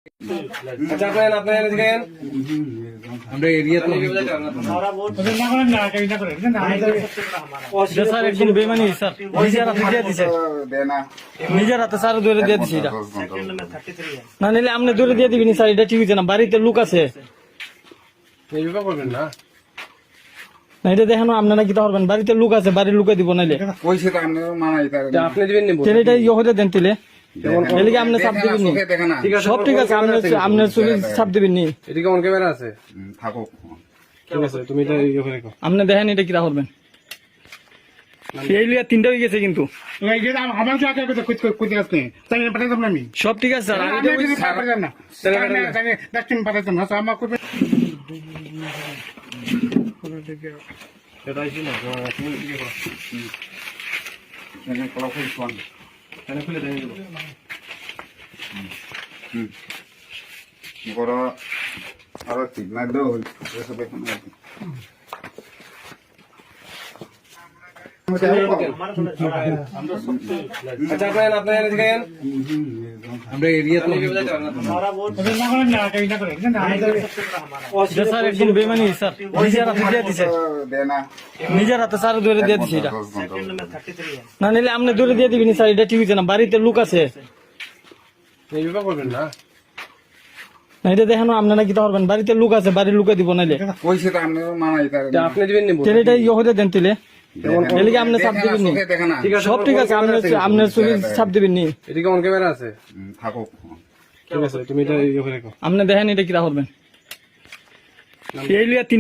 আচ্ছা আপনারা দেখেন আমরা এরিয়া তো স্যার একদম বেমানি স্যার নিজের হাতে দিয়ে দিছে নিজের হাতে স্যার ধরে দিয়ে দিছে এটা না নিলে আপনি ধরে দিয়ে দিবেন স্যার এটা ঠিক হয়েছে না বাড়িতে লোক আছে এইভাবে করবেন না না এটা দেখানো আপনারা কি পারবেন বাড়িতে লোক আছে বাড়ির লোকে দিব নাইলে পয়সা তো আপনি মানাই আপনি দিবেন নিব ছেলেটা ইয়ে হতে দেন তিলে এদিকে আপনি চাপ দিবেন নি ঠিক আছে সব ঠিক আছে আপনার চুরি চাপ দিবেন নি এদিকে অন ক্যামেরা আছে থাকুক ঠিক আছে তুমি এটা ইয়ে করে রাখো আপনি দেখেন এটা কিরা করবেন এই লিয়া তিনটা হয়ে গেছে কিন্তু সব ঠিক আছে স্যার এটা আইছি না তুমি কি করো এখানে খুলে দেন বড় আরো ঠিক না দাও এসব এখন আচ্ছা আপনারা দেখেন আমরা এরিয়া তো স্যার একদম বেমানি স্যার নিজের হাতে দিয়ে দিছে নিজের হাতে স্যার ধরে দিয়ে দিছে এটা না নিলে আপনি ধরে দিয়ে দিবেন স্যার এটা ঠিক হয়েছে না বাড়িতে লোক আছে এইভাবে করবেন না না এটা দেখানো আপনারা কি পারবেন বাড়িতে লোক আছে বাড়ির লোকে দিব নাইলে পয়সা তো আপনি মানাই আপনি দিবেন নিব ছেলেটা ইয়ে হতে দেন তিলে এদিকে আপনি চাপ দিবেন নি ঠিক আছে সব ঠিক আছে আপনার চুরি চাপ দিবেন নি এদিকে অন ক্যামেরা আছে থাকুক ঠিক আছে তুমি এটা ইয়ে করে রাখো আপনি দেখেন এটা কিরা করবেন এই লিয়া তিন